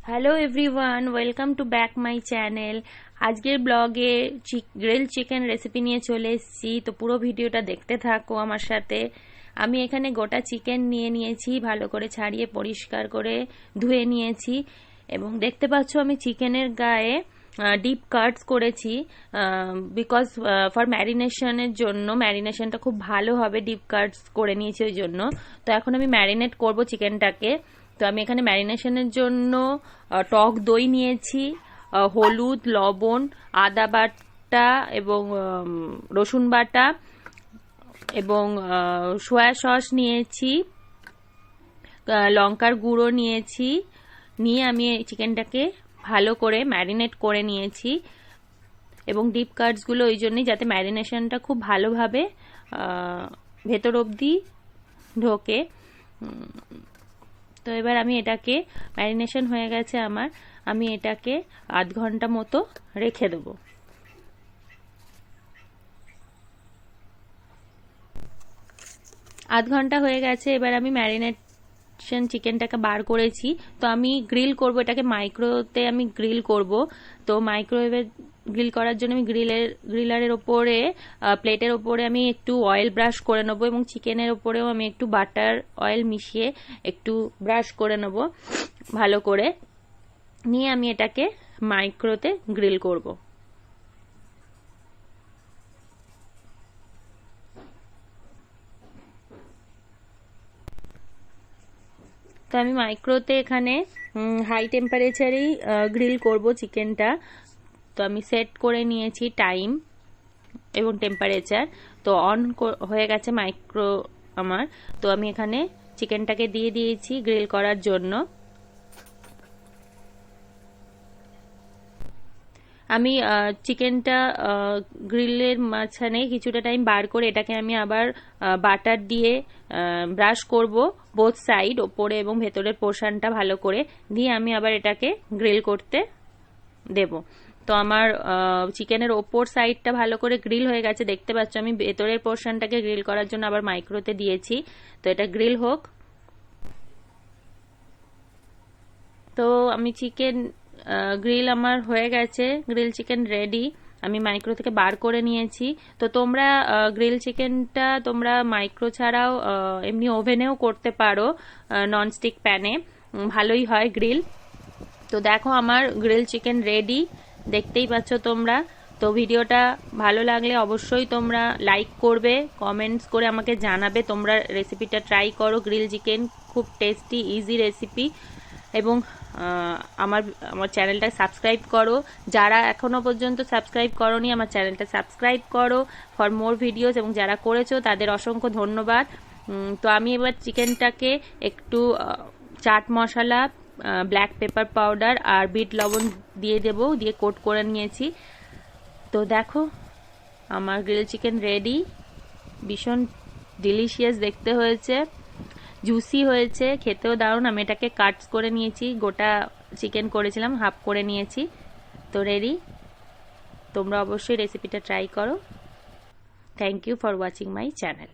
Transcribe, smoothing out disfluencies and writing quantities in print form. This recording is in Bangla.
Hello everyone, welcome to back my channel. আজকের ব্লগে গ্রিল চিকেন রেসিপি নিয়ে চলে এসেছি। তো পুরো ভিডিওটা দেখতে থাকো আমার সাথে। আমি এখানে গোটা চিকেন নিয়ে নিয়েছি, ভালো করে ছাড়িয়ে পরিষ্কার করে ধুয়ে নিয়েছি এবং দেখতে পাচ্ছ আমি চিকেনের গায়ে ডিপ কাটস করেছি বিকজ ফর ম্যারিনেশনের জন্য। ম্যারিনেশনটা খুব ভালো হবে, ডিপ কাটস করে নিয়েছি ওই জন্য। তো এখন আমি ম্যারিনেট করব চিকেনটাকে। তো আমি এখানে ম্যারিনেশনের জন্য টক দই নিয়েছি, হলুদ, লবণ, আদা বাটা এবং রসুন বাটা এবং সয়া সস নিয়েছি, লঙ্কার গুঁড়ো নিয়েছি। নিয়ে আমি চিকেনটাকে ভালো করে ম্যারিনেট করে নিয়েছি এবং ডিপ কাটসগুলো ওই জন্যই যাতে ম্যারিনেশনটা খুব ভালোভাবে ভেতর অবধি ঢোকে। তো এবার আমি এটাকে, ম্যারিনেশন হয়ে গেছে আমার, আমি এটাকে আধ ঘন্টা মতো রেখে দেবো। আধ ঘন্টা হয়ে গেছে, এবার আমি ম্যারিনেশন চিকেনটাকে বার করেছি। তো আমি গ্রিল করব এটাকে, মাইক্রোতে আমি গ্রিল করব। তো মাইক্রোওয়েভে গ্রিল করার জন্য আমি গ্রিলারের ওপরে, প্লেটের ওপরে আমি একটু অয়েল ব্রাশ করে নেব এবং চিকেনের ওপরেও আমি একটু বাটার অয়েল মিশিয়ে একটু ব্রাশ করে নেব ভালো করে। নিয়ে আমি এটাকে মাইক্রোতে গ্রিল করব। তো আমি মাইক্রোতে এখানে হাই টেম্পারেচারেই গ্রিল করব চিকেনটা। তো আমি সেট করে নিয়েছি টাইম এবং টেম্পারেচার। তো অন হয়ে গেছে মাইক্রো আমার। তো আমি এখানে চিকেনটাকে দিয়ে দিয়েছি গ্রিল করার জন্য। আমি চিকেনটা গ্রিলের মাঝখানে কিছুটা টাইম বার করে এটাকে আমি আবার বাটার দিয়ে ব্রাশ করব বোথ সাইড, ওপরে এবং ভেতরের পোর্শনটা ভালো করে দিয়ে আমি আবার এটাকে গ্রিল করতে দেব। তো আমার চিকেনের ওপর সাইডটা ভালো করে গ্রিল হয়ে গেছে, দেখতে পাচ্ছ। আমি ভেতরের পোর্শনটাকে গ্রিল করার জন্য আবার মাইক্রোতে দিয়েছি। তো এটা গ্রিল হোক। তো আমি চিকেন গ্রিল আমার হয়ে গেছে, গ্রিল চিকেন রেডি। আমি মাইক্রো থেকে বার করে নিয়েছি। তো তোমরা গ্রিল চিকেনটা তোমরা মাইক্রো ছাড়াও এমনি ওভেনেও করতে পারো, ননস্টিক প্যানে ভালোই হয় গ্রিল। তো দেখো আমার গ্রিল চিকেন রেডি, দেখতেই পাচ্ছ তোমরা। তো ভিডিওটা ভালো লাগলে অবশ্যই তোমরা লাইক করবে, কমেন্টস করে আমাকে জানাবে তোমরা রেসিপিটা ট্রাই করো। গ্রিল চিকেন খুব টেস্টি, ইজি রেসিপি। এবং আমার চ্যানেলটা সাবস্ক্রাইব করো, যারা এখনো পর্যন্ত সাবস্ক্রাইব করোনি আমার চ্যানেলটা সাবস্ক্রাইব করো ফর মোর ভিডিওস, এবং যারা করেছো তাদের অসংখ্য ধন্যবাদ। তো আমি এবার চিকেনটাকে একটু chaat masala, black pepper powder আর বিট লবণ দিয়ে দেব, দিয়ে কোট করে নিয়েছি। তো দেখো আমার গ্রিল চিকেন রেডি। ভীষণ ডিলিশিয়াস দেখতে হয়েছে, জুসি হয়েছে, খেতেও দারুণ। আমি এটাকে কাটস করে নিয়েছি, গোটা চিকেন করেছিলাম, হাফ করে নিয়েছি। তো রেডি। তোমরা অবশ্যই রেসিপিটা ট্রাই করো। Thank you for watching my channel.